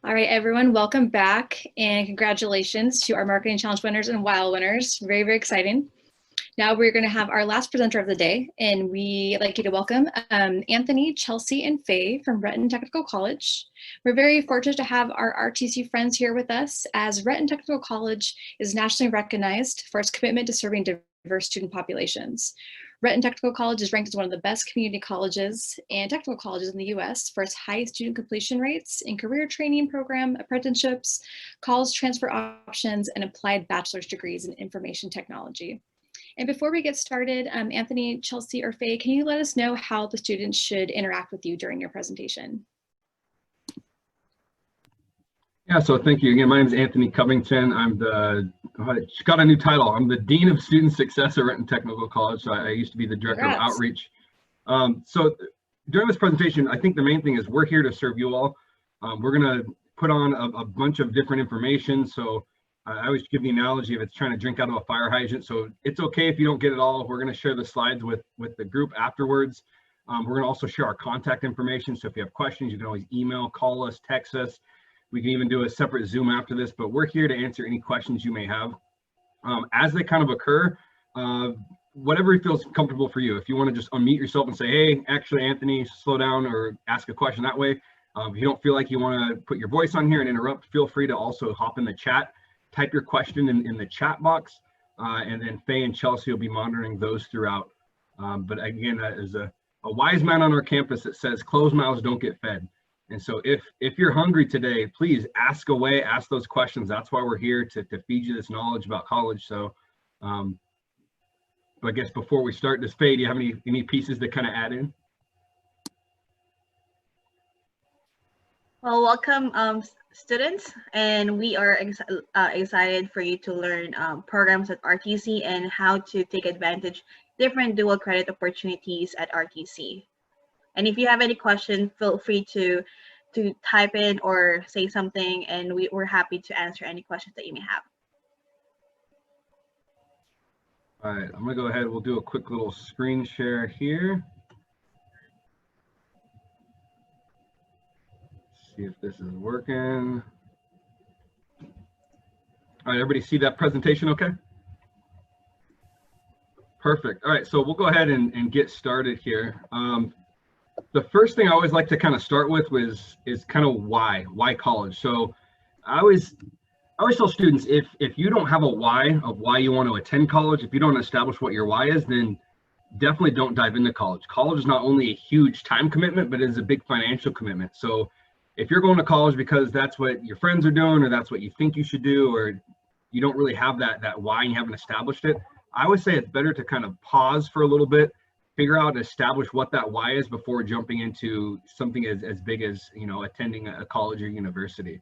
All right, everyone, welcome back and congratulations to our Marketing Challenge winners and WILE winners. Very, very exciting. Now we're going to have our last presenter of the day, and we'd like you to welcome Anthony, Chelsea, and Faye from Renton Technical College. We're very fortunate to have our RTC friends here with us, as Renton Technical College is nationally recognized for its commitment to serving diverse student populations. Renton Technical College is ranked as one of the best community colleges and technical colleges in the U.S. for its high student completion rates in career training program, apprenticeships, college transfer options, and applied bachelor's degrees in information technology. And before we get started, Anthony, Chelsea, or Faye, can you let us know how the students should interact with you during your presentation? Yeah, so thank you. Again, my name is Anthony Covington. I'm got a new title. I'm the Dean of Student Success at Renton Technical College. So I used to be the Director of Outreach. So during this presentation, I think the main thing is we're here to serve you all. We're gonna put on a bunch of different information. So I always give the analogy of it's trying to drink out of a fire hydrant. So it's okay if you don't get it all. We're gonna share the slides with the group afterwards. We're gonna also share our contact information. So if you have questions, you can always email, call us, text us. We can even do a separate Zoom after this, but we're here to answer any questions you may have. As they kind of occur, whatever feels comfortable for you. If you want to just unmute yourself and say, hey, actually, Anthony, slow down, or ask a question that way. If you don't feel like you want to put your voice on here and interrupt, feel free to also hop in the chat, type your question in the chat box, and then Faye and Chelsea will be monitoring those throughout. But again, that is a wise man on our campus that says, closed mouths don't get fed. And so if you're hungry today, please ask away, ask those questions. That's why we're here, to feed you this knowledge about college. So but I guess before we start this, Faye, do you have any pieces to kind of add in? Well, welcome students, and we are excited for you to learn programs at RTC and how to take advantage different dual credit opportunities at RTC. And if you have any questions, feel free to type in or say something, and we're happy to answer any questions that you may have. All right, I'm gonna go ahead. We'll do a quick little screen share here. See if this is working. All right, everybody see that presentation okay? Perfect. All right, so we'll go ahead and get started here. The first thing I always like to kind of start with is kind of why college. So I always tell students, if you don't have a why of why you want to attend college, if you don't establish what your why is, then definitely don't dive into college. College is not only a huge time commitment, but it is a big financial commitment. So if you're going to college because that's what your friends are doing, or that's what you think you should do, or you don't really have that why and you haven't established it, I would say it's better to kind of pause for a little bit, figure out and establish what that why is before jumping into something as big as, you know, attending a college or university.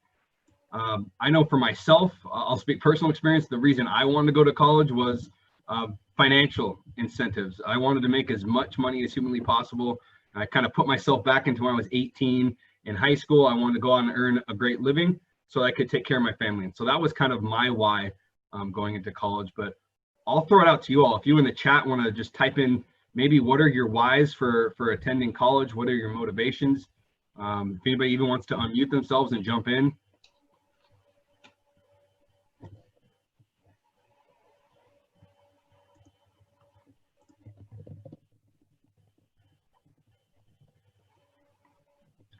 I know for myself, I'll speak personal experience. The reason I wanted to go to college was financial incentives. I wanted to make as much money as humanly possible. I kind of put myself back into when I was 18 in high school. I wanted to go out and earn a great living so I could take care of my family. And so that was kind of my why going into college. But I'll throw it out to you all. If you in the chat want to just type in maybe what are your whys for attending college? What are your motivations? If anybody even wants to unmute themselves and jump in.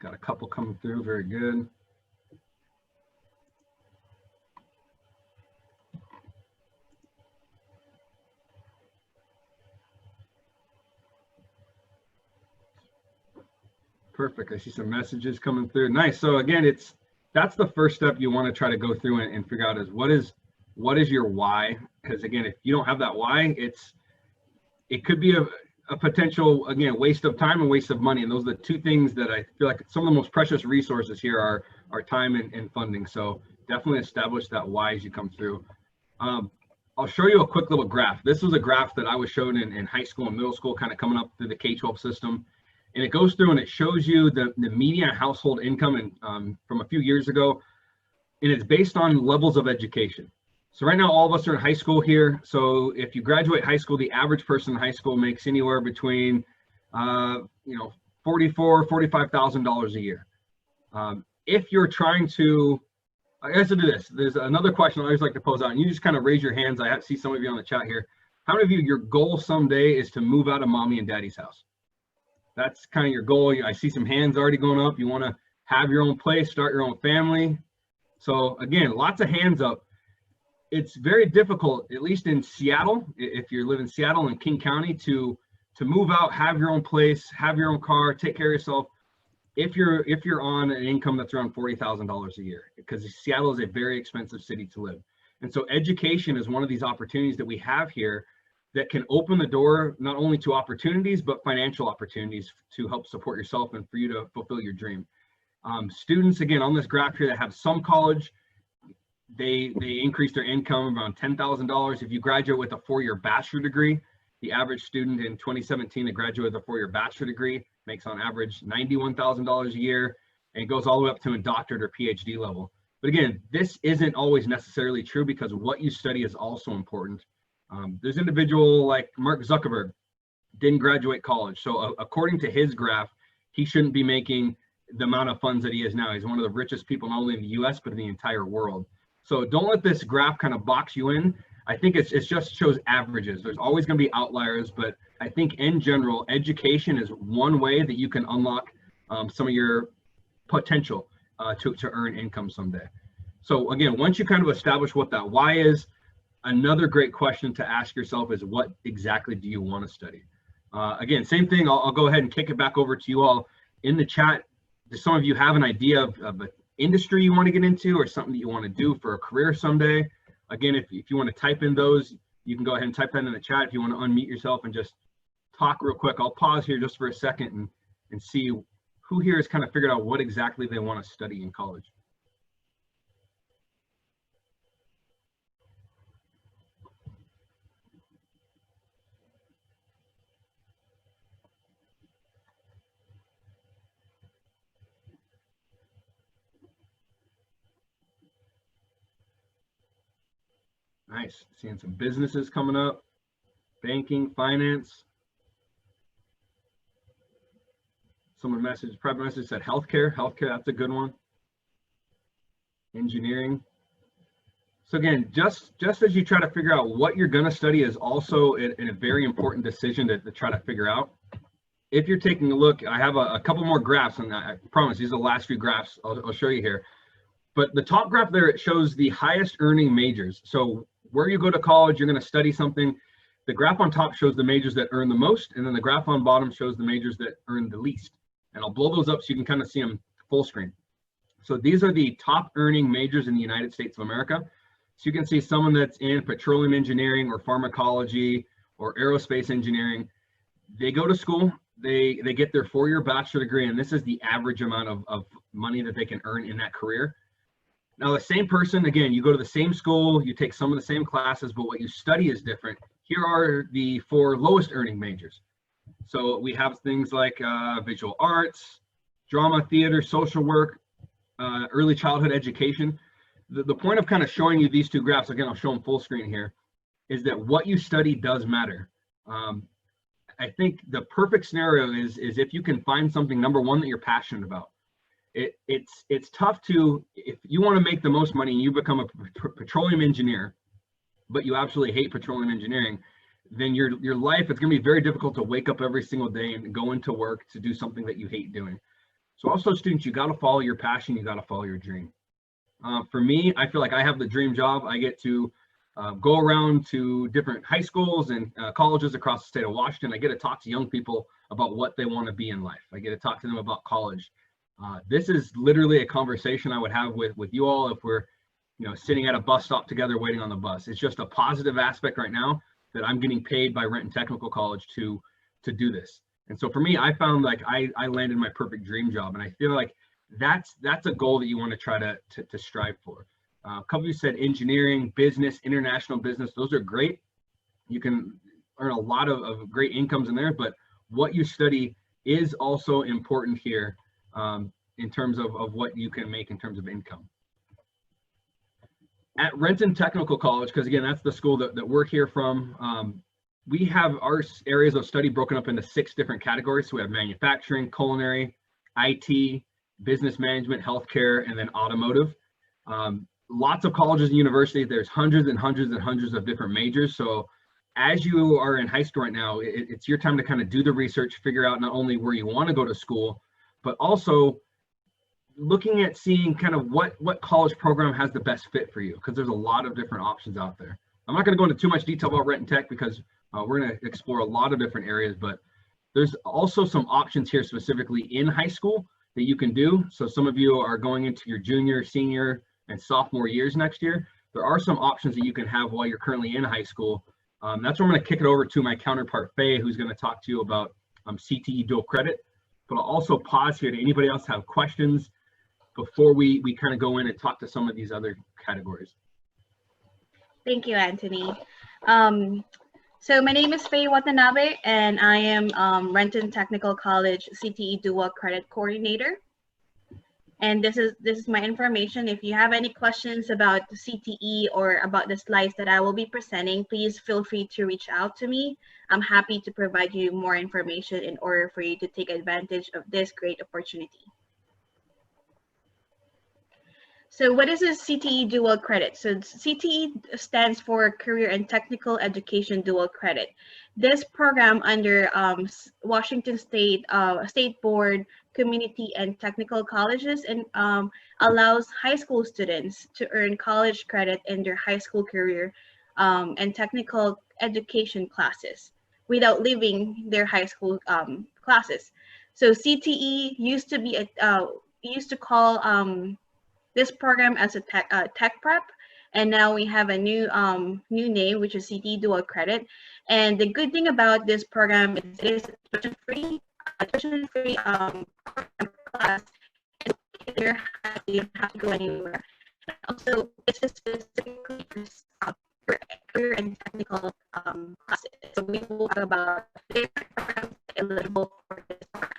Got a couple coming through, very good. Perfect. I see some messages coming through. Nice. So again, that's the first step you want to try to go through and figure out is what is your why? Because again, if you don't have that why, it could be a potential, again, waste of time and waste of money. And those are the two things that I feel like some of the most precious resources here are time and funding. So definitely establish that why as you come through. I'll show you a quick little graph. This was a graph that I was shown in high school and middle school, kind of coming up through the K-12 system. And it goes through and it shows you the median household income and from a few years ago, and it's based on levels of education. So right now, all of us are in high school here. So if you graduate high school, the average person in high school makes anywhere between, $44,000, $45,000 a year. if you're trying to, I guess to do this, there's another question I always like to pose out, and you just kind of raise your hands. I see some of you on the chat here. How many of you, your goal someday is to move out of mommy and daddy's house? That's kind of your goal. I see some hands already going up. You want to have your own place, start your own family. So again, lots of hands up. It's very difficult, at least in Seattle, if you live in Seattle and King County, to move out, have your own place, have your own car, take care of yourself, if you're on an income that's around $40,000 a year, because Seattle is a very expensive city to live. And so education is one of these opportunities that we have here that can open the door not only to opportunities, but financial opportunities to help support yourself and for you to fulfill your dream. Students, again, on this graph here that have some college, they increase their income around $10,000. If you graduate with a 4-year bachelor degree, the average student in 2017 that graduated with a 4-year bachelor degree makes on average $91,000 a year, and it goes all the way up to a doctorate or PhD level. But again, this isn't always necessarily true, because what you study is also important. There's an individual like Mark Zuckerberg, didn't graduate college. So according to his graph, he shouldn't be making the amount of funds that he is now. He's one of the richest people, not only in the US, but in the entire world. So don't let this graph kind of box you in. I think it just shows averages. There's always going to be outliers, but I think in general, education is one way that you can unlock some of your potential to earn income someday. So again, once you kind of establish what that why is, another great question to ask yourself is, what exactly do you want to study? Again, same thing. I'll go ahead and kick it back over to you all. In the chat, do some of you have an idea of an industry you want to get into, or something that you want to do for a career someday? Again, if you want to type in those, you can go ahead and type that in the chat. If you want to unmute yourself and just talk real quick, I'll pause here just for a second and see who here has kind of figured out what exactly they want to study in college. Nice, seeing some businesses coming up, banking, finance. Someone private message said healthcare, that's a good one. Engineering. So again, just as you try to figure out what you're gonna study is also a very important decision to try to figure out. If you're taking a look, I have a couple more graphs, and I promise these are the last few graphs I'll show you here. But the top graph there, it shows the highest earning majors. So where you go to college, you're going to study something. The graph on top shows the majors that earn the most, and then the graph on bottom shows the majors that earn the least. And I'll blow those up so you can kind of see them full screen. So these are the top earning majors in the United States of America. So you can see someone that's in petroleum engineering or pharmacology or aerospace engineering. They go to school, they get their 4-year bachelor degree, and this is the average amount of money that they can earn in that career. Now, the same person, again, you go to the same school, you take some of the same classes, but what you study is different. Here are the 4 lowest earning majors. So we have things like visual arts, drama, theater, social work, early childhood education. The point of kind of showing you these two graphs, again, I'll show them full screen here, is that what you study does matter. I think the perfect scenario is if you can find something, number one, that you're passionate about. It's tough to, if you want to make the most money and you become a petroleum engineer, but you absolutely hate petroleum engineering, then your life, it's going to be very difficult to wake up every single day and go into work to do something that you hate doing. So also, students, you got to follow your passion, you got to follow your dream. For me, I feel like I have the dream job. I get to go around to different high schools and colleges across the state of Washington. I get to talk to young people about what they want to be in life. I get to talk to them about college. This is literally a conversation I would have with you all if we're, sitting at a bus stop together waiting on the bus. It's just a positive aspect right now that I'm getting paid by Renton Technical College to do this. And so for me, I found like I landed my perfect dream job, and I feel like that's a goal that you want to try to strive for. A couple of you said engineering, business, international business. Those are great. You can earn a lot of great incomes in there, but what you study is also important here in terms of what you can make in terms of income. At Renton Technical College, because again, that's the school that we're here from, we have our areas of study broken up into 6 different categories. So we have manufacturing, culinary, IT, business management, healthcare, and then automotive. Lots of colleges and universities, there's hundreds and hundreds and hundreds of different majors. So as you are in high school right now, it's your time to kind of do the research, figure out not only where you want to go to school, but also looking at seeing kind of what college program has the best fit for you, because there's a lot of different options out there. I'm not going to go into too much detail about Renton Tech because we're going to explore a lot of different areas, but there's also some options here specifically in high school that you can do. So some of you are going into your junior, senior, and sophomore years next year. There are some options that you can have while you're currently in high school. That's where I'm going to kick it over to my counterpart, Faye, who's going to talk to you about CTE dual credit. But I'll also pause here to anybody else have questions before we kind of go in and talk to some of these other categories. Thank you, Anthony. So my name is Faye Watanabe, and I am Renton Technical College CTE Dual Credit Coordinator. And this is my information. If you have any questions about the CTE or about the slides that I will be presenting, please feel free to reach out to me. I'm happy to provide you more information in order for you to take advantage of this great opportunity. So what is a CTE dual credit? So CTE stands for Career and Technical Education Dual Credit. This program under Washington State Board Community and Technical Colleges and allows high school students to earn college credit in their high school career and technical education classes without leaving their high school classes. So CTE used to be used to call this program as a tech prep, and now we have a new name, which is CTE Dual Credit. And the good thing about this program is it is tuition-free class. You don't have to go anywhere. Also, it's specifically for career and technical classes. So we will talk about different programs available for this program.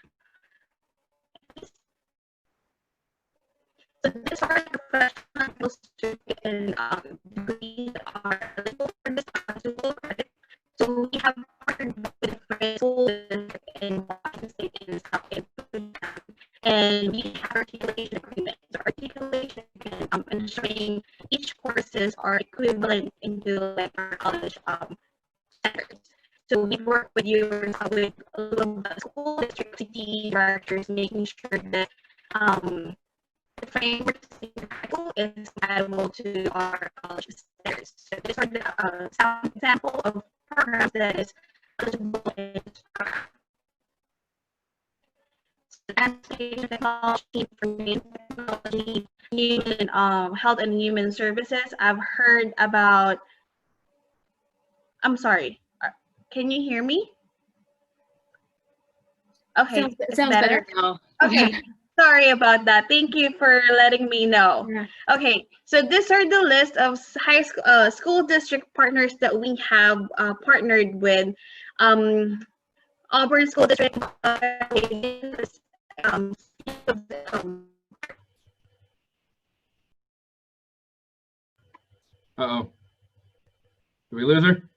So these are the professional certificate and degrees that are eligible for this dual credit. So we have partnered with different schools in Washington State and South Carolina, and we have articulation agreements. The articulation agreement ensuring each courses are equivalent into like our college standards. So we work with you with school district CTE directors, making sure that the framework is compatible to our college standards. So these are the some example of programs that is eligible in this program. So transportation technology, information technology, human, health and human services. I've heard about, I'm sorry, can you hear me? Okay, sounds better now. Okay. Sorry about that. Thank you for letting me know. Yeah. Okay, so these are the list of high school, school district partners that we have partnered with. Auburn School District. Uh-oh. Did we lose her?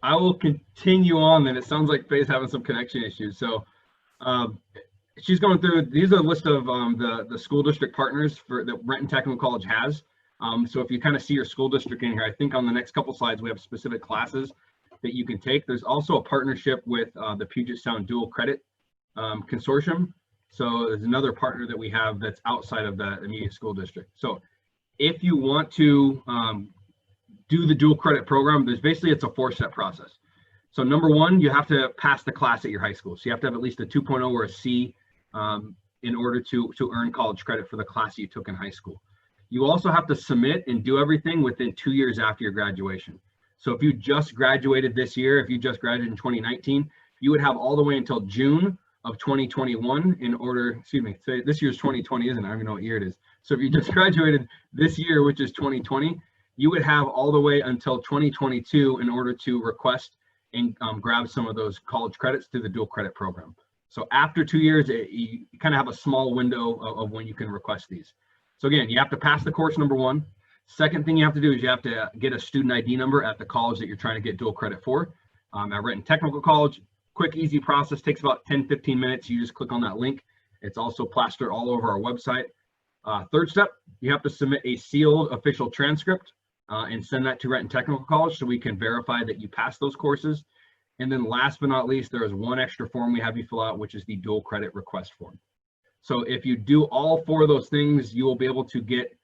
I will continue on then. It sounds like Faye's having some connection issues. So she's going through, these are a list of the school district partners that Renton Technical College has. So if you kind of see your school district in here, I think on the next couple slides, we have specific classes that you can take. There's also a partnership with the Puget Sound Dual Credit Consortium. So there's another partner that we have that's outside of the immediate school district. So if you want to do the dual credit program, it's a 4-step process. So number one, you have to pass the class at your high school. So you have to have at least a 2.0 or a C in order to earn college credit for the class you took in high school. You also have to submit and do everything within 2 years after your graduation. So if you just graduated this year, if you just graduated in 2019, you would have all the way until June of 2021 in order, excuse me, so this year's 2020, isn't it? I don't even know what year it is. So if you just graduated this year, which is 2020, you would have all the way until 2022 in order to request and grab some of those college credits through the dual credit program. So after 2 years, you kind of have a small window of when you can request these. So again, you have to pass the course, number one. Second thing you have to do is you have to get a student ID number at the college that you're trying to get dual credit for. At Renton Technical College, quick, easy process, takes about 10-15 minutes. You just click on that link. It's also plastered all over our website. Third step, you have to submit a sealed official transcript and send that to Renton Technical College so we can verify that you passed those courses. And then last but not least, there is one extra form we have you fill out, which is the dual credit request form. So if you do all 4 of those things, you will be able to get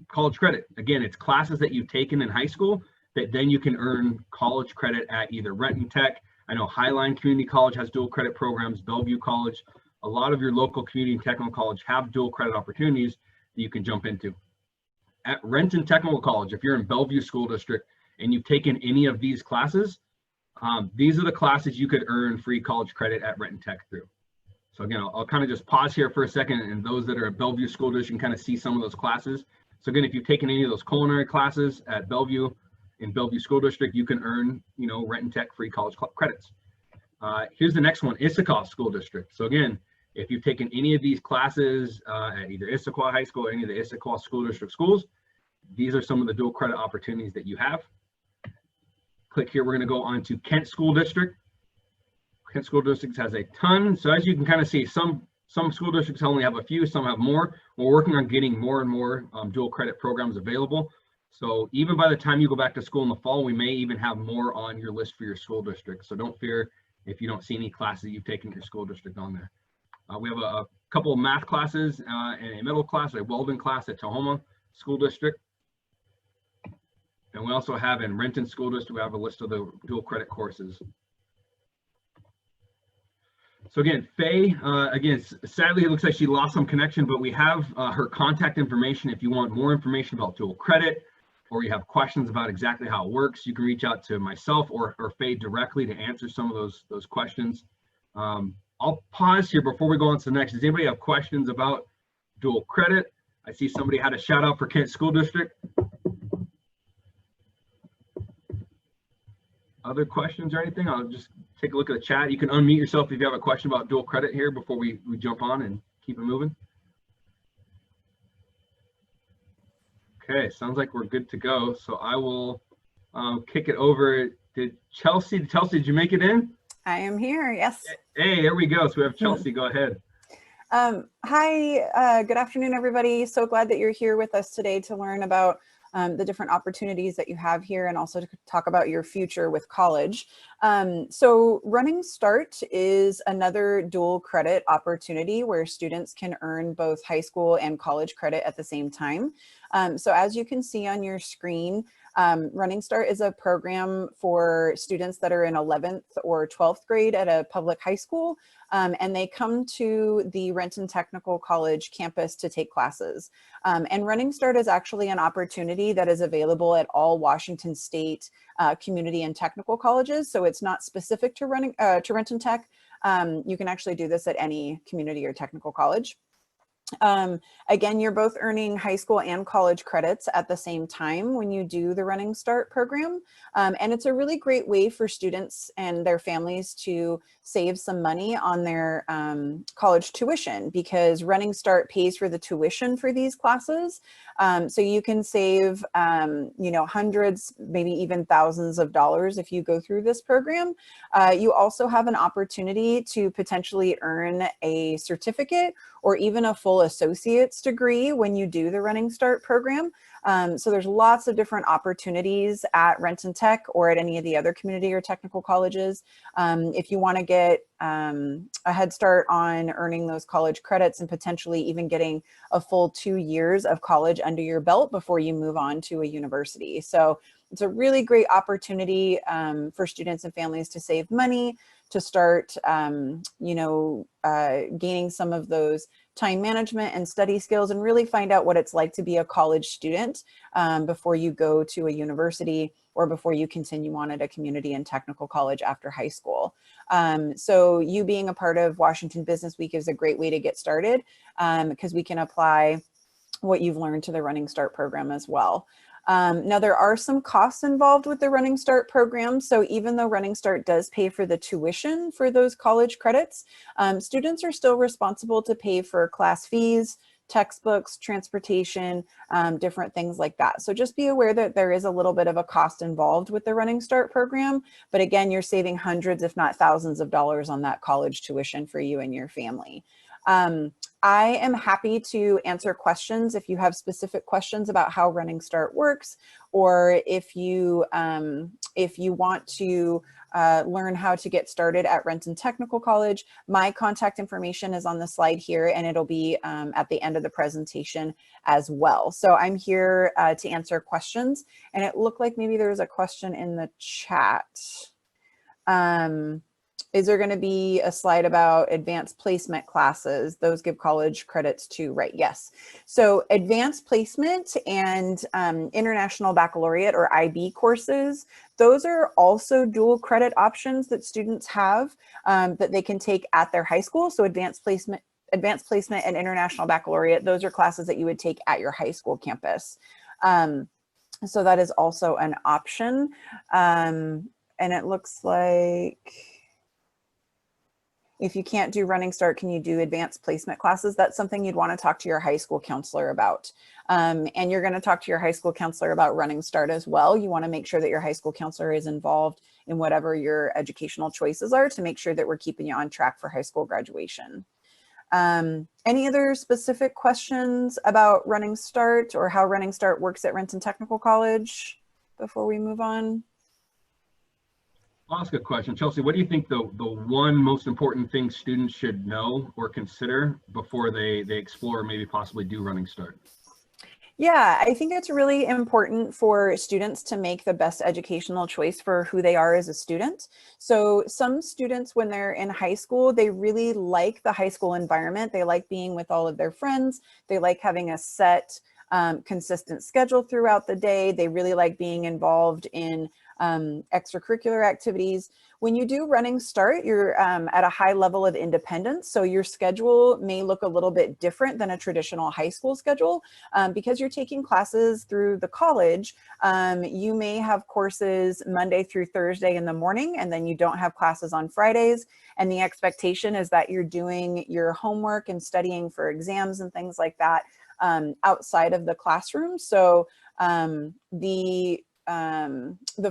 college credit. Again, it's classes that you've taken in high school that then you can earn college credit at either Renton Tech. I know Highline Community College has dual credit programs, Bellevue College. A lot of your local community and technical college have dual credit opportunities that you can jump into. At Renton Technical College, if you're in Bellevue School District and you've taken any of these classes, these are the classes you could earn free college credit at Renton Tech through. So again, I'll kind of just pause here for a second, and those that are at Bellevue School District can kind of see some of those classes. So again, if you've taken any of those culinary classes at Bellevue, in Bellevue School District, you can earn, Renton Tech free college credits. Here's the next one, Issaquah School District. So again, if you've taken any of these classes at either Issaquah High School or any of the Issaquah School District schools, these are some of the dual credit opportunities that you have. Click here, we're going to go on to Kent School District. Kent School District has a ton. So as you can kind of see, some school districts only have a few, some have more. We're working on getting more and more dual credit programs available. So even by the time you go back to school in the fall, we may even have more on your list for your school district. So don't fear if you don't see any classes you've taken in your school district on there. We have a couple of math classes and a middle class, a welding class at Tahoma School District. And we also have in Renton School District, we have a list of the dual credit courses. So again, Faye, again, sadly, it looks like she lost some connection, but we have her contact information. If you want more information about dual credit, or you have questions about exactly how it works, you can reach out to myself or Faye directly to answer some of those questions. I'll pause here before we go on to the next. Does anybody have questions about dual credit? I see somebody had a shout out for Kent School District. Other questions or anything? I'll just take a look at the chat. You can unmute yourself if you have a question about dual credit here before we jump on and keep it moving. Okay, sounds like we're good to go. So I will kick it over. Did Chelsea, did you make it in? I am here, yes. Hey, there we go. So we have Chelsea, go ahead. Hi, good afternoon, everybody. So glad that you're here with us today to learn about the different opportunities that you have here and also to talk about your future with college. So Running Start is another dual credit opportunity where students can earn both high school and college credit at the same time. So as you can see on your screen, Running Start is a program for students that are in 11th or 12th grade at a public high school, and they come to the Renton Technical College campus to take classes. And Running Start is actually an opportunity that is available at all Washington State community and technical colleges. So it's not specific to Renton Tech. You can actually do this at any community or technical college. Again, you're both earning high school and college credits at the same time when you do the Running Start program. And it's a really great way for students and their families to save some money on their college tuition, because Running Start pays for the tuition for these classes. So you can save, hundreds, maybe even thousands of dollars if you go through this program. You also have an opportunity to potentially earn a certificate or even a full associate's degree when you do the Running Start program. So there's lots of different opportunities at Renton Tech or at any of the other community or technical colleges. If you want to get a head start on earning those college credits and potentially even getting a full 2 years of college under your belt before you move on to a university. So it's a really great opportunity for students and families to save money, to start, gaining some of those time management and study skills and really find out what it's like to be a college student before you go to a university or before you continue on at a community and technical college after high school. So you being a part of Washington Business Week is a great way to get started because we can apply what you've learned to the Running Start program as well. Now there are some costs involved with the Running Start program. So even though Running Start does pay for the tuition for those college credits, students are still responsible to pay for class fees, textbooks, transportation, different things like that. So just be aware that there is a little bit of a cost involved with the Running Start program. But again, you're saving hundreds, if not thousands of dollars on that college tuition for you and your family. I am happy to answer questions if you have specific questions about how Running Start works, or if you want to learn how to get started at Renton Technical College. My contact information is on the slide here, and it'll be at the end of the presentation as well. So I'm here to answer questions, and it looked like maybe there was a question in the chat. Is there going to be a slide about advanced placement classes? Those give college credits too, right? Yes. So advanced placement and international baccalaureate or IB courses, those are also dual credit options that students have that they can take at their high school. So advanced placement and international baccalaureate, those are classes that you would take at your high school campus. So that is also an option. And it looks like, if you can't do Running Start, can you do advanced placement classes? That's something you'd want to talk to your high school counselor about. And you're going to talk to your high school counselor about Running Start as well. You want to make sure that your high school counselor is involved in whatever your educational choices are to make sure that we're keeping you on track for high school graduation. Any other specific questions about Running Start or how Running Start works at Renton Technical College before we move on? I'll ask a question. Chelsea, what do you think the one most important thing students should know or consider before they explore or maybe possibly do Running Start? Yeah, I think it's really important for students to make the best educational choice for who they are as a student. So some students, when they're in high school, they really like the high school environment. They like being with all of their friends. They like having a set, consistent schedule throughout the day. They really like being involved in extracurricular activities. When you do Running Start, you're at a high level of independence. So your schedule may look a little bit different than a traditional high school schedule because you're taking classes through the college. You may have courses Monday through Thursday in the morning, and then you don't have classes on Fridays. And the expectation is that you're doing your homework and studying for exams and things like that outside of the classroom. So the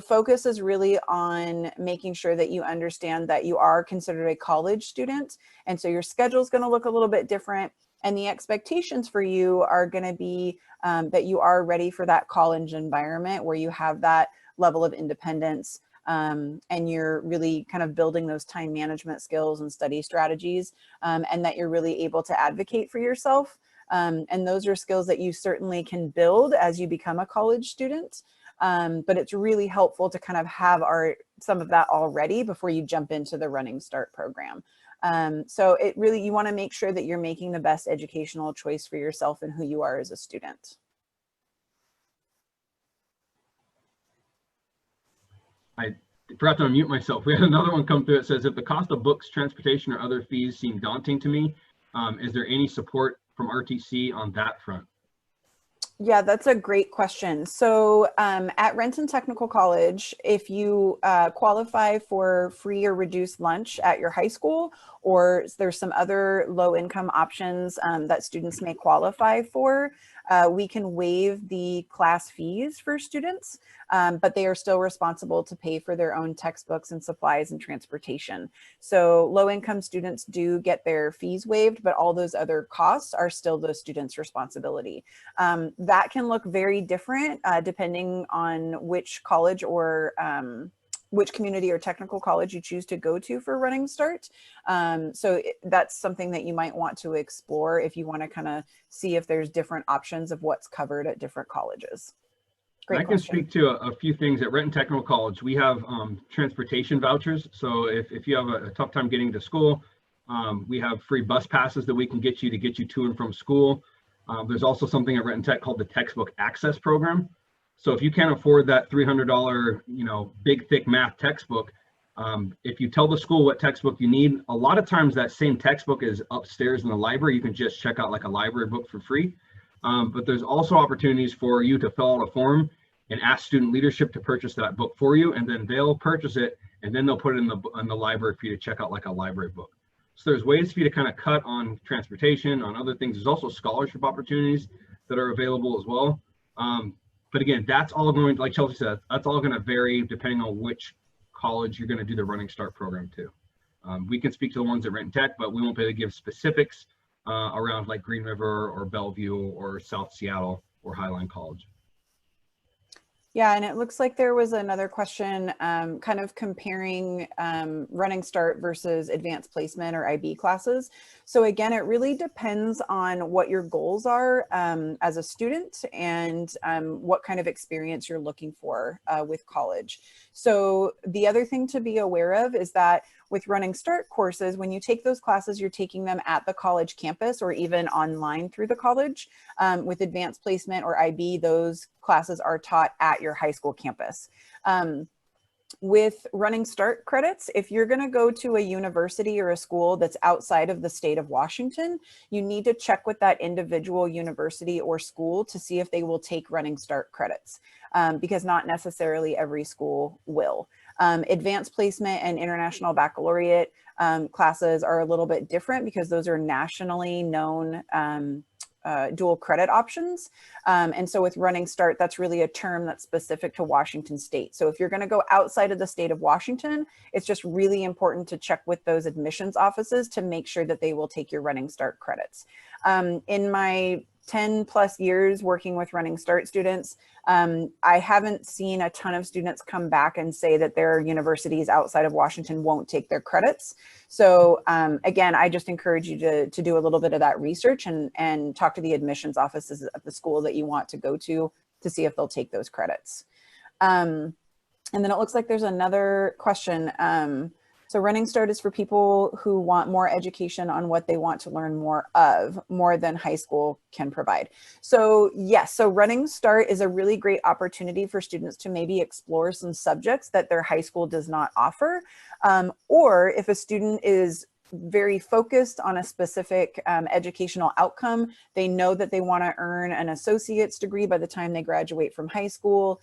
focus is really on making sure that you understand that you are considered a college student. And so your schedule is going to look a little bit different. And the expectations for you are going to be that you are ready for that college environment where you have that level of independence and you're really kind of building those time management skills and study strategies, and that you're really able to advocate for yourself. And those are skills that you certainly can build as you become a college student. But it's really helpful to kind of have some of that already before you jump into the Running Start program. So it really, you want to make sure that you're making the best educational choice for yourself and who you are as a student. I forgot to unmute myself. We had another one come through. It says, if the cost of books, transportation, or other fees seem daunting to me, is there any support from RTC on that front? Yeah, that's a great question. So at Renton Technical College, if you qualify for free or reduced lunch at your high school, or there's some other low income options that students may qualify for, we can waive the class fees for students, but they are still responsible to pay for their own textbooks and supplies and transportation. So low income students do get their fees waived, but all those other costs are still the student's responsibility. That can look very different depending on which college or which community or technical college you choose to go to for Running Start. So that's something that you might want to explore if you want to kind of see if there's different options of what's covered at different colleges. Great I can speak to a few things. At Renton Technical College, we have transportation vouchers. So if you have a tough time getting to school, we have free bus passes that we can get you to and from school. There's also something at Renton Tech called the Textbook Access Program. So if you can't afford that $300, big thick math textbook, if you tell the school what textbook you need, a lot of times that same textbook is upstairs in the library. You can just check out like a library book for free. But there's also opportunities for you to fill out a form and ask student leadership to purchase that book for you, and then they'll purchase it, and then they'll put it in the library for you to check out like a library book. So there's ways for you to kind of cut on transportation, on other things. There's also scholarship opportunities that are available as well. But again, that's all going, like Chelsea said, that's all going to vary depending on which college you're going to do the Running Start program to. We can speak to the ones at Renton Tech, but we won't be able to give specifics around like Green River or Bellevue or South Seattle or Highline College. Yeah, and it looks like there was another question kind of comparing Running Start versus advanced placement or IB classes. So again, it really depends on what your goals are as a student and what kind of experience you're looking for with college. So the other thing to be aware of is that with Running Start courses, when you take those classes, you're taking them at the college campus or even online through the college. With advanced placement or IB, those classes are taught at your high school campus. With Running Start credits, if you're going to go to a university or a school that's outside of the state of Washington, you need to check with that individual university or school to see if they will take Running Start credits, because not necessarily every school will. Advanced placement and international baccalaureate classes are a little bit different because those are nationally known dual credit options. And so with Running Start, that's really a term that's specific to Washington State. So if you're going to go outside of the state of Washington, it's just really important to check with those admissions offices to make sure that they will take your Running Start credits. In my 10 plus years working with Running Start students, I haven't seen a ton of students come back and say that their universities outside of Washington won't take their credits. So again, I just encourage you to do a little bit of that research and talk to the admissions offices of the school that you want to go to see if they'll take those credits. And then it looks like there's another question. So Running Start is for people who want more education on what they want to learn more of, more than high school can provide. So yes, so Running Start is a really great opportunity for students to maybe explore some subjects that their high school does not offer. Or if a student is very focused on a specific educational outcome, they know that they want to earn an associate's degree by the time they graduate from high school.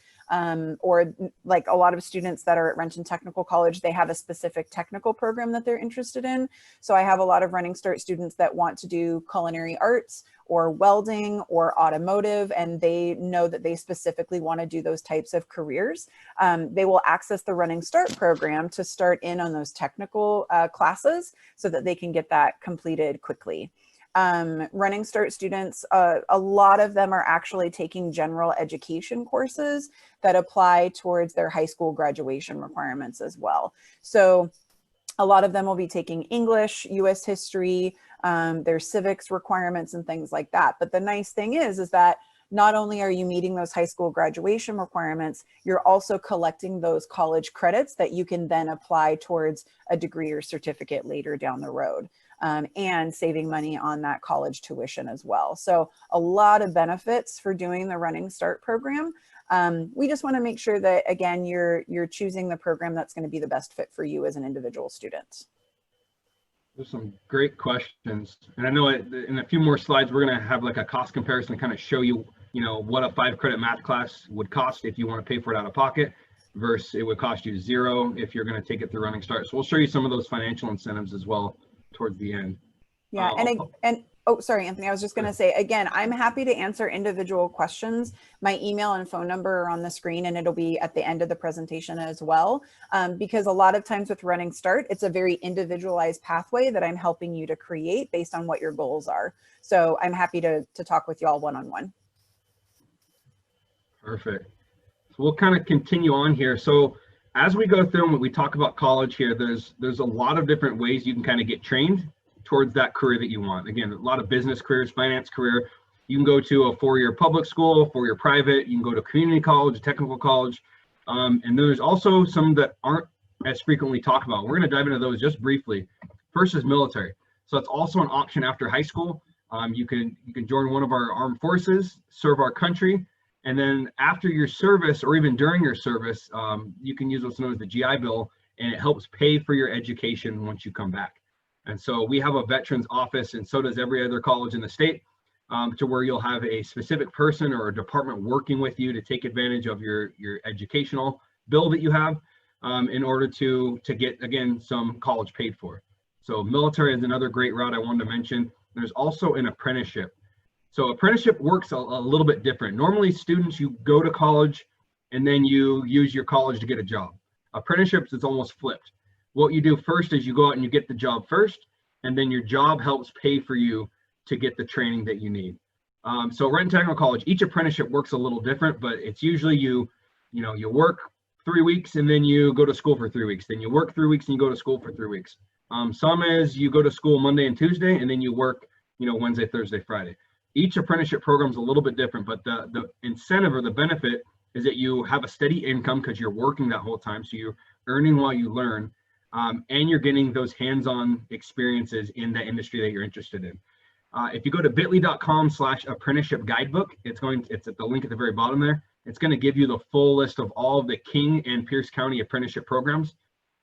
Or like a lot of students that are at Renton Technical College, they have a specific technical program that they're interested in. So I have a lot of Running Start students that want to do culinary arts or welding or automotive, and they know that they specifically want to do those types of careers. They will access the Running Start program to start in on those technical classes so that they can get that completed quickly. Running Start students, a lot of them are actually taking general education courses that apply towards their high school graduation requirements as well. So a lot of them will be taking English, US history, their civics requirements and things like that. But the nice thing is that not only are you meeting those high school graduation requirements, you're also collecting those college credits that you can then apply towards a degree or certificate later down the road. And saving money on that college tuition as well. So a lot of benefits for doing the Running Start program. We just want to make sure that, again, you're choosing the program that's going to be the best fit for you as an individual student. There's some great questions. And I know in a few more slides, we're going to have like a cost comparison to kind of show you, what a 5-credit math class would cost if you want to pay for it out of pocket versus it would cost you $0 if you're going to take it through Running Start. So we'll show you some of those financial incentives as well towards the end. Yeah, and oh, sorry, Anthony, I was just going to say, again, I'm happy to answer individual questions. My email and phone number are on the screen, and it'll be at the end of the presentation as well. Because a lot of times with Running Start, it's a very individualized pathway that I'm helping you to create based on what your goals are. So I'm happy to talk with y'all one-on-one. Perfect. So we'll kind of continue on here. So as we go through and we talk about college here, there's a lot of different ways you can kind of get trained towards that career that you want. Again, a lot of business careers, finance career. You can go to a 4-year public school, 4-year private. You can go to community college, a technical college. And there's also some that aren't as frequently talked about. We're going to dive into those just briefly. First is military. So it's also an option after high school. You can join one of our armed forces, serve our country. And then after your service or even during your service, you can use what's known as the GI Bill, and it helps pay for your education once you come back. And so we have a veterans office, and so does every other college in the state, to where you'll have a specific person or a department working with you to take advantage of your educational bill that you have in order to get, again, some college paid for. So military is another great route I wanted to mention. There's also an apprenticeship. So apprenticeship works a little bit different. Normally students, you go to college and then you use your college to get a job. Apprenticeships is almost flipped. What you do first is you go out and you get the job first, and then your job helps pay for you to get the training that you need. So Renton Technical College, each apprenticeship works a little different, but it's usually you work 3 weeks and then you go to school for 3 weeks. Then you work 3 weeks and you go to school for 3 weeks. Some is you go to school Monday and Tuesday and then you work, Wednesday, Thursday, Friday. Each apprenticeship program is a little bit different, but the incentive or the benefit is that you have a steady income because you're working that whole time. So you're earning while you learn, and you're getting those hands-on experiences in the industry that you're interested in. If you go to bit.ly.com/apprenticeship guidebook, it's at the link at the very bottom there. It's going to give you the full list of all of the King and Pierce County apprenticeship programs.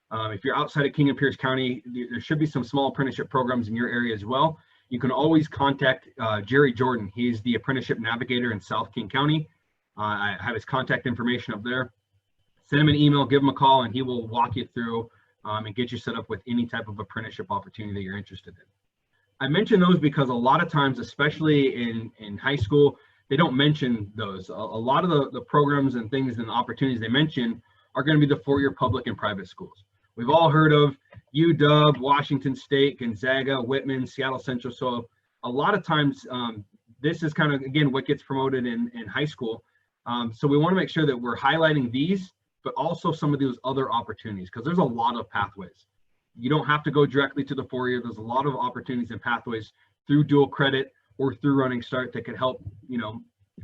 If you're outside of King and Pierce County, there should be some small apprenticeship programs in your area as well. You can always contact Jerry Jordan. He's the apprenticeship navigator in South King County. I have his contact information up there. Send him an email, give him a call, and he will walk you through and get you set up with any type of apprenticeship opportunity that you're interested in. I mention those because a lot of times, especially in high school, they don't mention those. A lot of the programs and things and the opportunities they mention are going to be the four-year public and private schools. We've all heard of UW, Washington State, Gonzaga, Whitman, Seattle Central. So a lot of times, this is kind of, again, what gets promoted in high school. So we want to make sure that we're highlighting these, but also some of those other opportunities, because there's a lot of pathways. You don't have to go directly to the four-year. There's a lot of opportunities and pathways through dual credit or through Running Start that could help,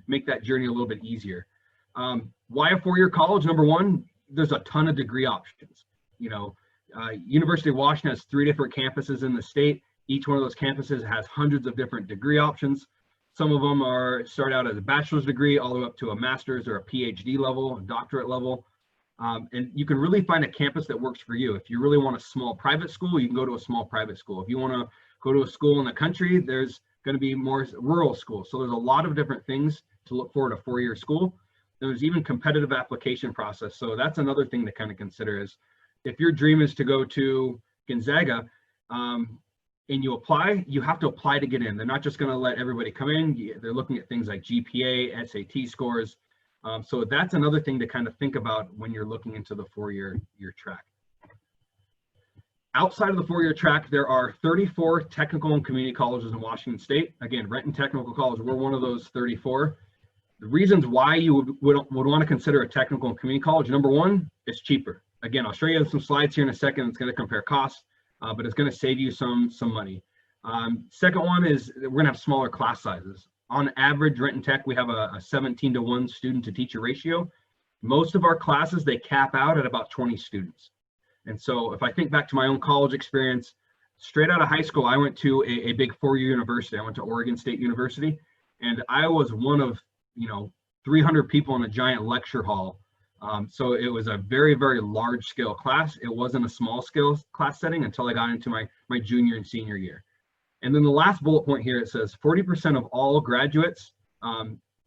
make that journey a little bit easier. Why a four-year college? Number one, there's a ton of degree options. University of Washington has 3 different campuses in the state. Each one of those campuses has hundreds of different degree options. Some of them start out as a bachelor's degree all the way up to a master's or a PhD level, a doctorate level. And you can really find a campus that works for you. If you really want a small private school, you can go to a small private school. If you want to go to a school in the country, there's going to be more rural schools. So there's a lot of different things to look for at a four-year school. There's even competitive application process. So that's another thing to kind of consider is if your dream is to go to Gonzaga and you apply, you have to apply to get in. They're not just going to let everybody come in. They're looking at things like GPA, SAT scores. So that's another thing to kind of think about when you're looking into the four-year track. Outside of the four-year track, there are 34 technical and community colleges in Washington State. Again, Renton Technical College, we're one of those 34. The reasons why you would want to consider a technical and community college, number one, it's cheaper. Again, I'll show you some slides here in a second. It's going to compare costs, but it's going to save you some money. Second one is we're going to have smaller class sizes. On average, Renton Tech, we have a 17-to-1 student to teacher ratio. Most of our classes, they cap out at about 20 students. And so if I think back to my own college experience, straight out of high school, I went to a big four-year university. I went to Oregon State University, and I was one of 300 people in a giant lecture hall. So it was a very, very large scale class. It wasn't a small scale class setting until I got into my junior and senior year. And then the last bullet point here, it says 40% of all graduates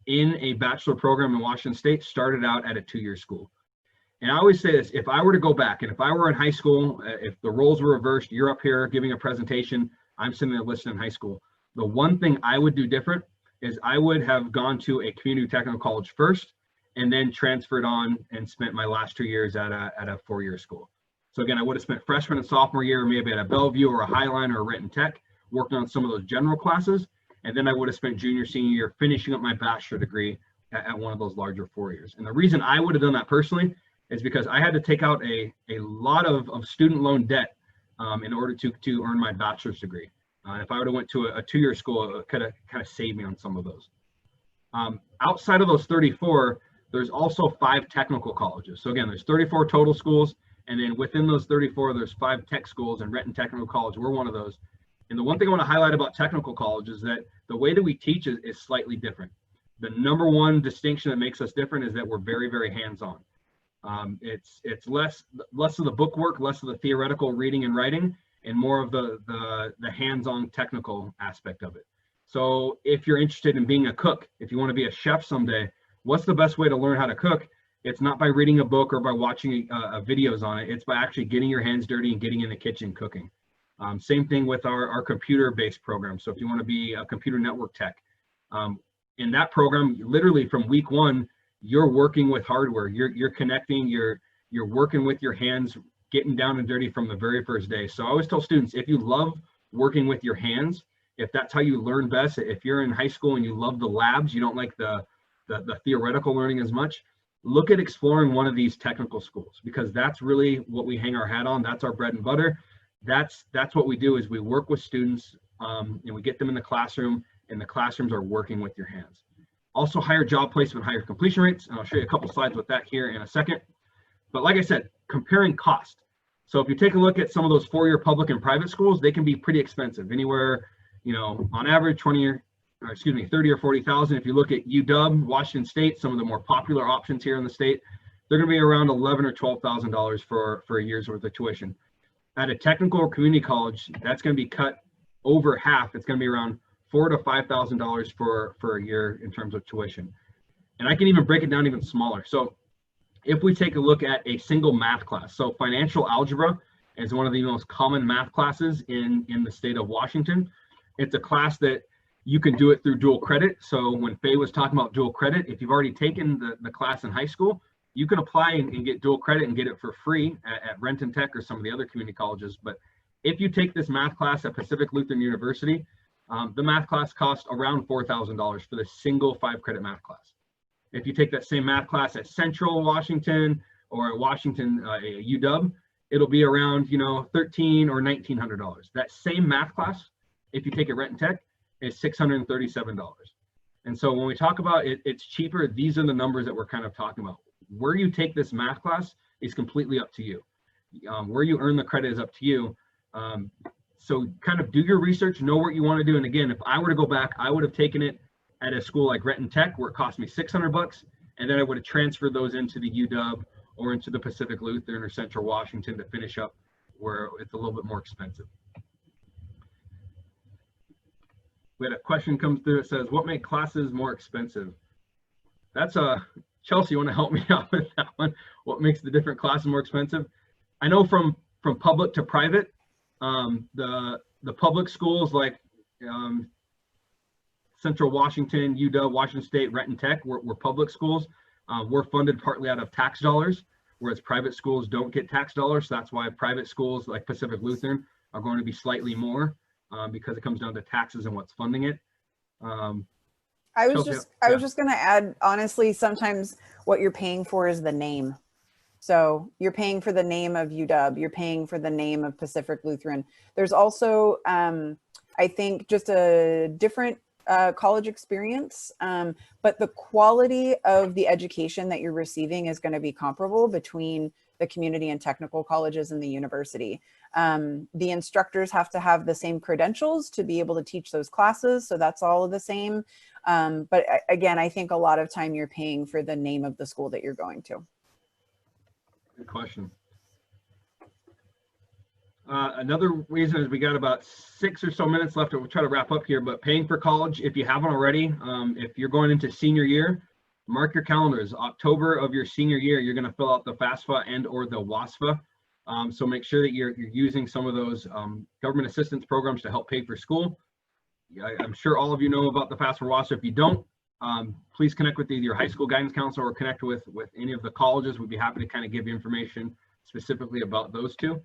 in a bachelor program in Washington State started out at a two-year school. And I always say this, if I were to go back and if I were in high school, if the roles were reversed, you're up here giving a presentation, I'm sitting there listening in high school. The one thing I would do different is I would have gone to a community technical college first and then transferred on and spent my last 2 years at a four-year school. So again, I would have spent freshman and sophomore year, maybe at a Bellevue or a Highline or a Renton Tech, working on some of those general classes. And then I would have spent junior, senior year finishing up my bachelor degree at one of those larger 4 years. And the reason I would have done that personally is because I had to take out a lot of student loan debt in order to earn my bachelor's degree. If I would have went to a two-year school, it could have kind of saved me on some of those. Outside of those 34, there's also 5 technical colleges. So again, there's 34 total schools, and then within those 34, there's 5 tech schools, and Renton Technical College, we're one of those. And the one thing I want to highlight about technical college is that the way that we teach is slightly different. The number one distinction that makes us different is that we're very, very hands-on. It's less of the book work, less of the theoretical reading and writing, and more of the hands-on technical aspect of it. So if you're interested in being a cook, if you want to be a chef someday, what's the best way to learn how to cook? It's not by reading a book or by watching videos on it. It's by actually getting your hands dirty and getting in the kitchen cooking. Same thing with our computer-based program. So if you want to be a computer network tech, in that program, literally from week one, you're working with hardware. You're connecting. You're working with your hands, getting down and dirty from the very first day. So I always tell students, if you love working with your hands, if that's how you learn best, if you're in high school and you love the labs, you don't like the theoretical learning as much, look at exploring one of these technical schools, because that's really what we hang our hat on. That's our bread and butter. That's what we do, is we work with students and we get them in the classroom, and the classrooms are working with your hands. Also, higher job placement, higher completion rates, and I'll show you a couple slides with that here in a second. But like I said, comparing cost. So if you take a look at some of those four-year public and private schools, they can be pretty expensive, anywhere, on average 30 or 40,000. If you look at UW, Washington State, some of the more popular options here in the state, they're going to be around $11,000 or $12,000 for a year's worth of tuition. At a technical or community college, that's going to be cut over half. It's going to be around $4,000 to $5,000 for a year in terms of tuition. And I can even break it down even smaller. So if we take a look at a single math class, so financial algebra is one of the most common math classes in the state of Washington. It's a class that you can do it through dual credit. So when Faye was talking about dual credit, if you've already taken the class in high school, you can apply and get dual credit and get it for free at Renton Tech or some of the other community colleges. But if you take this math class at Pacific Lutheran University, the math class costs around $4,000 for the single 5-credit math class. If you take that same math class at Central Washington or at Washington UW, it'll be around $1,300 or $1,900. That same math class, if you take it Renton Tech, is $637. And so when we talk about it's cheaper, these are the numbers that we're kind of talking about. Where you take this math class is completely up to you. Where you earn the credit is up to you. So kind of do your research, know what you want to do. And again, if I were to go back, I would have taken it at a school like Renton Tech, where it cost me $600, and then I would have transferred those into the UW or into the Pacific Lutheran or Central Washington to finish up where it's a little bit more expensive. We had a question come through. It says, what make classes more expensive? That's Chelsea, you want to help me out with that one? What makes the different classes more expensive? I know from public to private, the public schools like Central Washington, UW, Washington State, Renton Tech were public schools. We're funded partly out of tax dollars, whereas private schools don't get tax dollars. So that's why private schools like Pacific Lutheran are going to be slightly more because it comes down to taxes and what's funding it. I was just going to add, honestly, sometimes what you're paying for is the name. So you're paying for the name of UW, you're paying for the name of Pacific Lutheran. There's also, I think, just a different college experience, but the quality of the education that you're receiving is going to be comparable between the community and technical colleges and the university. The instructors have to have the same credentials to be able to teach those classes, so that's all of the same. But again, I think a lot of time you're paying for the name of the school that you're going to. Good question. Another reason is we got about 6 or so minutes left. We'll try to wrap up here, but paying for college, if you haven't already, if you're going into senior year, mark your calendars. October of your senior year, you're going to fill out the FAFSA and or the WASFA. So make sure that you're using some of those government assistance programs to help pay for school. I'm sure all of you know about the FAFSA or WASFA. If you don't, please connect with either your high school guidance counselor or connect with any of the colleges. We'd be happy to kind of give you information specifically about those two.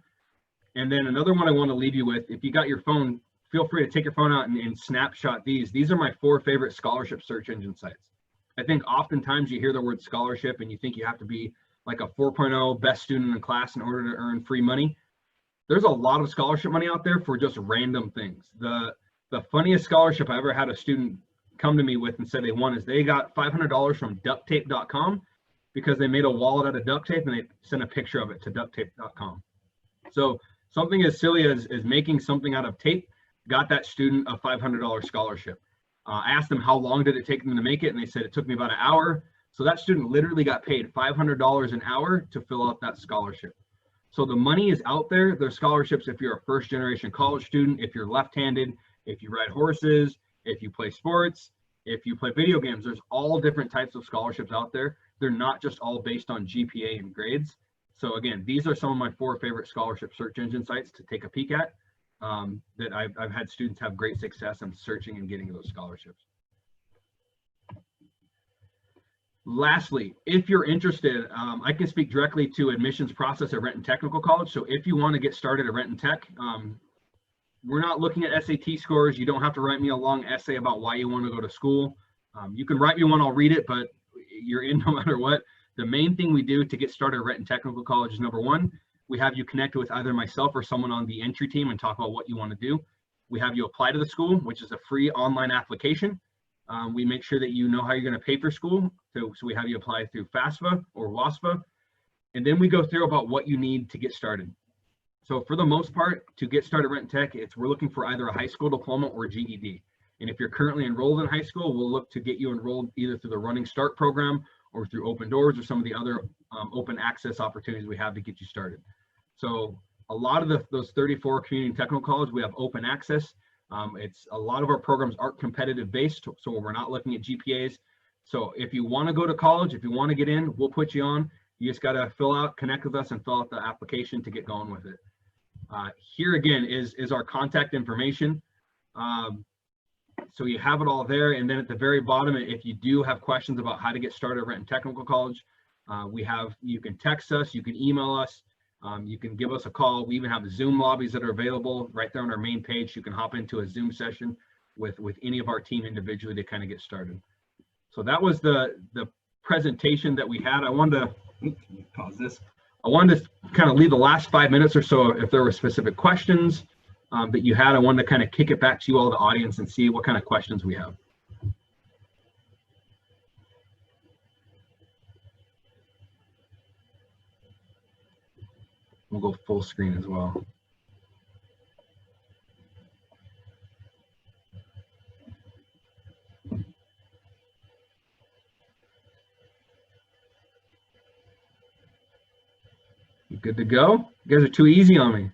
And then another one I want to leave you with, if you got your phone, feel free to take your phone out and snapshot these. These are my 4 favorite scholarship search engine sites. I think oftentimes you hear the word scholarship and you think you have to be like a 4.0 best student in class in order to earn free money. There's a lot of scholarship money out there for just random things. The funniest scholarship I ever had a student come to me with and said they won is they got $500 from ducttape.com because they made a wallet out of duct tape and they sent a picture of it to ducttape.com. So something as silly as making something out of tape got that student a $500 scholarship. I asked them how long did it take them to make it, and they said it took me about an hour. So that student literally got paid $500 an hour to fill out that scholarship. So the money is out there. There's scholarships if you're a first-generation college student, if you're left-handed, if you ride horses, if you play sports, if you play video games. There's all different types of scholarships out there. They're not just all based on GPA and grades. So again, these are some of my 4 favorite scholarship search engine sites to take a peek at. that I've had students have great success in searching and getting those scholarships. Lastly, if you're interested, I can speak directly to admissions process at Renton Technical College. So if you want to get started at Renton Tech, we're not looking at SAT scores. You don't have to write me a long essay about why you want to go to school. You can write me one, I'll read it, but you're in no matter what. The main thing we do to get started at Renton Technical College is, number one, we have you connect with either myself or someone on the entry team and talk about what you want to do. We have you apply to the school, which is a free online application. We make sure that you know how you're going to pay for school. So we have you apply through FAFSA or WASFA. And then we go through about what you need to get started. So for the most part, to get started at Renton Tech, we're looking for either a high school diploma or GED. And if you're currently enrolled in high school, we'll look to get you enrolled either through the Running Start program or through Open Doors or some of the other open access opportunities we have to get you started. So a lot of those 34 community and technical colleges, we have open access. It's a lot of our programs aren't competitive based, so we're not looking at GPAs. So if you want to go to college, if you want to get in, we'll put you on. You just got to connect with us and fill out the application to get going with it. Here again is our contact information. So you have it all there. And then at the very bottom, if you do have questions about how to get started at Renton Technical College, you can text us, you can email us. You can give us a call. We even have Zoom lobbies that are available right there on our main page. You can hop into a Zoom session with any of our team individually to kind of get started. So that was the presentation that we had. I wanted to pause this. I wanted to kind of leave the last 5 minutes or so. If there were specific questions that you had, I wanted to kind of kick it back to you all, the audience, and see what kind of questions we have. We'll go full screen as well. You good to go? You guys are too easy on me.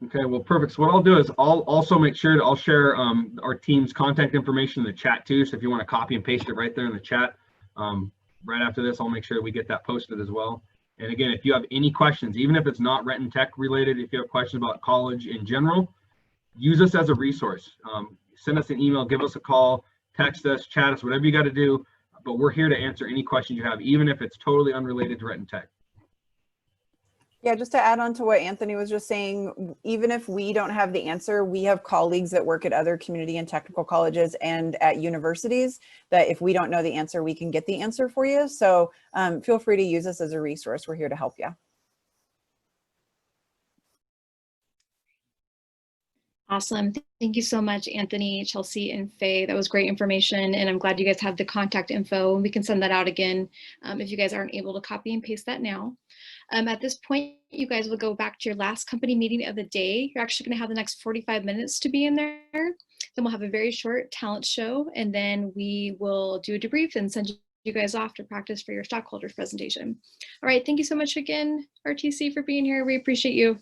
Okay, well, perfect. So what I'll do is I'll also make sure I'll share our team's contact information in the chat too. So if you want to copy and paste it right there in the chat, right after this, I'll make sure we get that posted as well. And again, if you have any questions, even if it's not Renton Tech related, if you have questions about college in general, use us as a resource. Send us an email, give us a call, text us, chat us, whatever you got to do. But we're here to answer any questions you have, even if it's totally unrelated to Renton Tech. Yeah, just to add on to what Anthony was just saying, even if we don't have the answer, we have colleagues that work at other community and technical colleges and at universities that if we don't know the answer, we can get the answer for you. So feel free to use us as a resource. We're here to help you. Awesome. Thank you so much, Anthony, Chelsea, and Faye. That was great information. And I'm glad you guys have the contact info, and we can send that out again if you guys aren't able to copy and paste that now. At this point, you guys will go back to your last company meeting of the day. You're actually going to have the next 45 minutes to be in there. Then we'll have a very short talent show, and then we will do a debrief and send you guys off to practice for your stockholders presentation. All right. Thank you so much again, RTC, for being here. We appreciate you.